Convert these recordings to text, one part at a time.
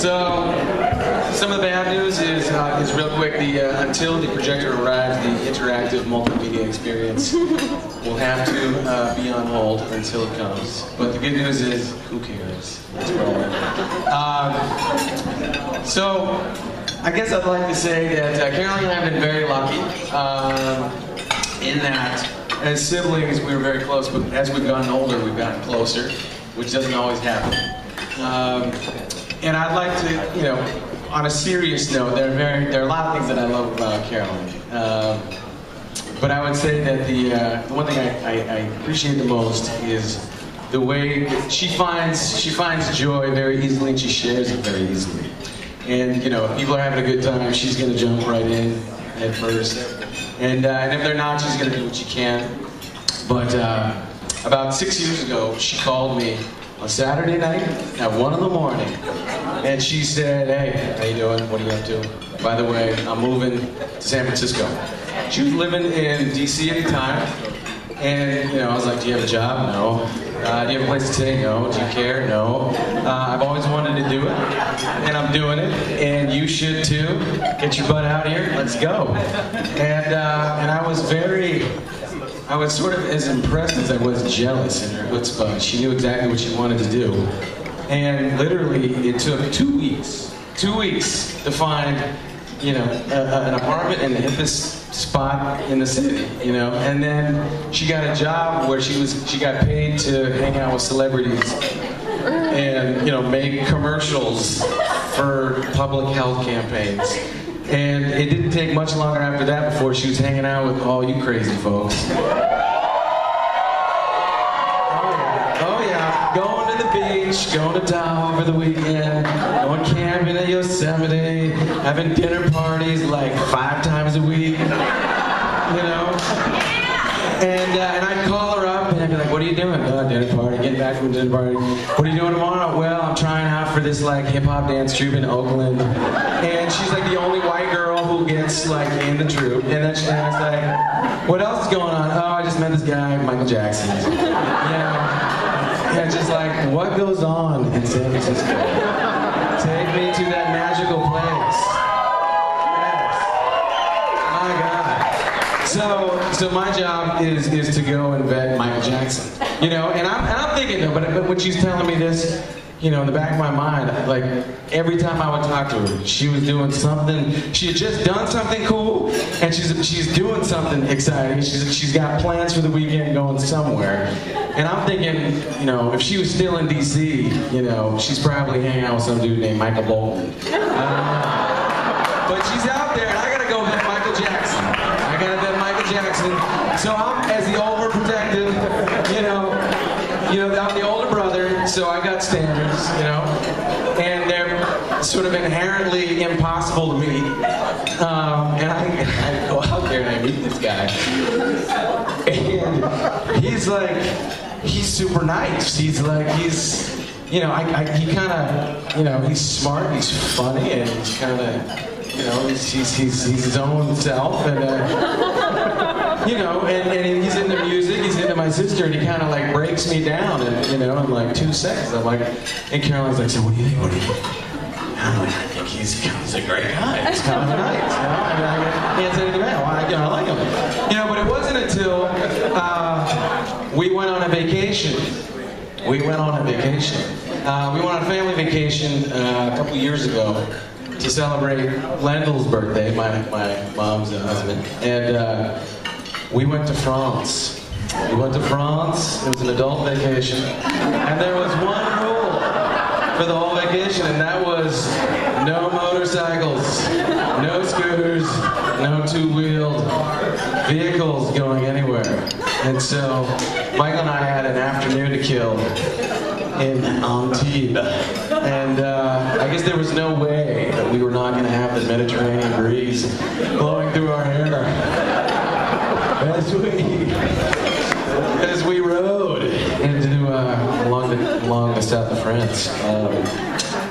So, some of the bad news is real quick. Until the projector arrives, the interactive multimedia experience will have to be on hold until it comes. But the good news is, who cares? It's rolling. So, I guess I'd like to say that Caroline and I have been very lucky in that, as siblings, we were very close. But as we've gotten older, we've gotten closer, which doesn't always happen. And I'd like to, on a serious note, there are a lot of things that I love about Caroline. But I would say that the one thing I appreciate the most is the way that she finds joy very easily, and she shares it very easily. And if people are having a good time, she's going to jump right in at first. And if they're not, she's going to do what she can. But about 6 years ago, she called me on Saturday night at 1 in the morning, and she said, "Hey, how you doing? What are you up to? By the way, I'm moving to San Francisco." She was living in DC at the time, and I was like, "Do you have a job? No. Do you have a place to stay? No. Do you care? No. I've always wanted to do it, and I'm doing it, and you should too. Get your butt out here. Let's go." And I was sort of as impressed as I was jealous in her chutzpah. She knew exactly what she wanted to do. And literally, it took 2 weeks to find, an apartment in the hippest spot in the city, And then she got a job where she got paid to hang out with celebrities and, make commercials for public health campaigns. And it didn't take much longer after that before she was hanging out with all you crazy folks. Oh yeah, going to the beach, going to Tahoe over the weekend, going camping at Yosemite, having dinner parties like 5 times a week, And I'd call her up and I'd be like, "What are you doing?" "Dinner party, getting back from a dinner party." "What are you doing tomorrow?" "Well, I'm trying out for this hip-hop dance troupe in Oakland." And she's like the only white girl who gets in the troupe. And then I was like, "What else is going on?" "Oh, I just met this guy, Michael Jackson." And just what goes on in San Francisco? Take me to that magical place. Yes. My God. So my job is to go and vet Michael Jackson, and I'm thinking though, but when she's telling me this, in the back of my mind, every time I would talk to her, she was doing something. She had just done something cool, and she's doing something exciting. She's got plans for the weekend, going somewhere, and I'm thinking, if she was still in DC, she's probably hanging out with some dude named Michael Bolton. But she's out there, and I gotta go vet Michael Jackson. So I'm, as the overprotective, I'm the older brother, so I got standards, and they're sort of inherently impossible to meet. And I go out there and I meet this guy, and he's super nice. He kind of, he's smart, he's funny, and he's kind of, he's his own self, and and he's into music, he's into my sister, and he kind of breaks me down, and in 2 seconds, I'm like, and Caroline's like, "So what do you think? What do you think?" I'm like, "I think he's a great guy. He's kind of nice, I can't say anything bad. I like him, But it wasn't until we went on a vacation. We went on a family vacation a couple years ago to celebrate Lendel's birthday, my mom's husband, and we went to France. It was an adult vacation, and there was one rule for the whole vacation, and that was no motorcycles, no scooters, no two-wheeled vehicles going anywhere. And so Michael and I had an afternoon to kill in Antibes, and I guess there was no way that we were not going to have the Mediterranean breeze blowing through our hair as we rode along the south of France.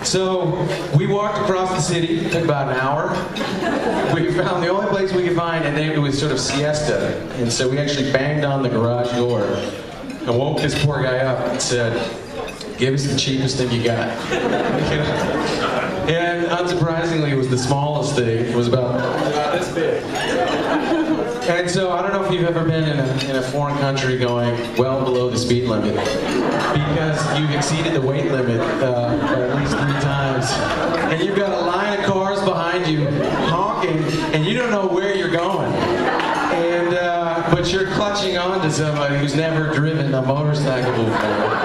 So we walked across the city. It took about an hour. We found the only place we could find, and it was sort of siesta, and so we actually banged on the garage door and woke this poor guy up and said, "Give us the cheapest thing you got." And unsurprisingly, it was the smallest thing. It was about this big. And so I don't know if you've ever been in a foreign country going well below the speed limit because you've exceeded the weight limit by at least 3 times. And you've got a line of cars behind you honking and you don't know where you're going. And but you're clutching on to somebody who's never driven a motorcycle before.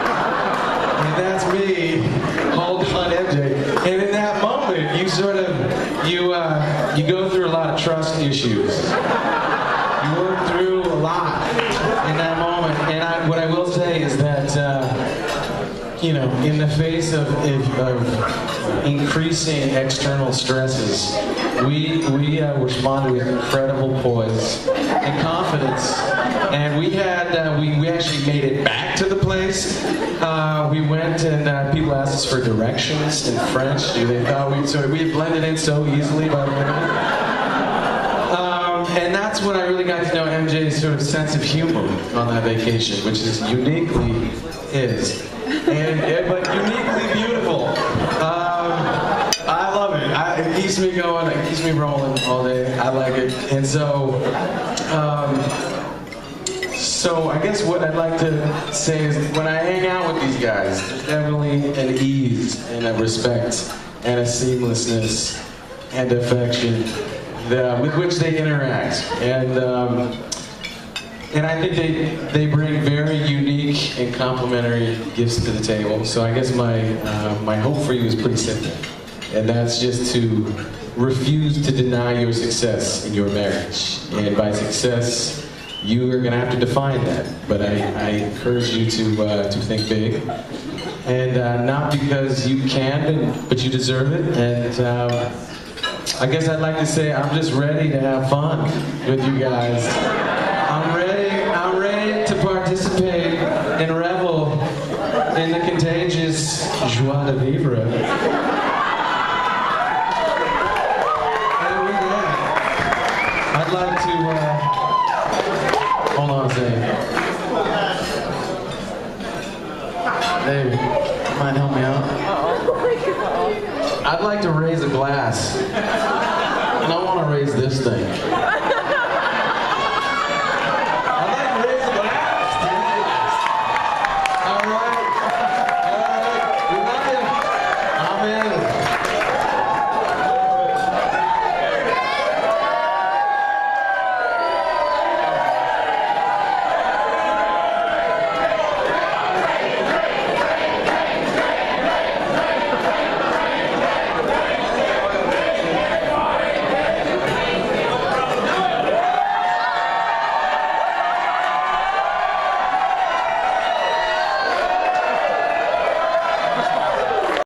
And that's me, hold on MJ. And in that moment, you sort of, you go through a lot of trust issues. You work through a lot in that moment. And what I will say is that, you know, in the face of increasing external stresses, we responded with incredible poise and confidence. And we had, we actually made it back to the place. We went and people asked us for directions in French. They thought we had blended in so easily by the way. And that's when I really got to know MJ's sort of sense of humor on that vacation, which is uniquely his. But uniquely beautiful. I love it. It keeps me going. It keeps me rolling all day. I like it. And so, so I guess what I'd like to say is when I hang out with these guys, there's definitely an ease and a respect and a seamlessness and affection with which they interact. And I think they bring very unique and complementary gifts to the table. So I guess my hope for you is pretty simple. And that's just to refuse to deny your success in your marriage. And by success, you are gonna have to define that. But I encourage you to think big. And not because you can, but you deserve it. And I guess I'd like to say I'm just ready to have fun with you guys. I'm ready to participate and revel in the contagious joie de vivre. And with that, I'd like to, hold on a second. Dave, mind help me out? I'd like to raise a glass, and I want to raise this thing.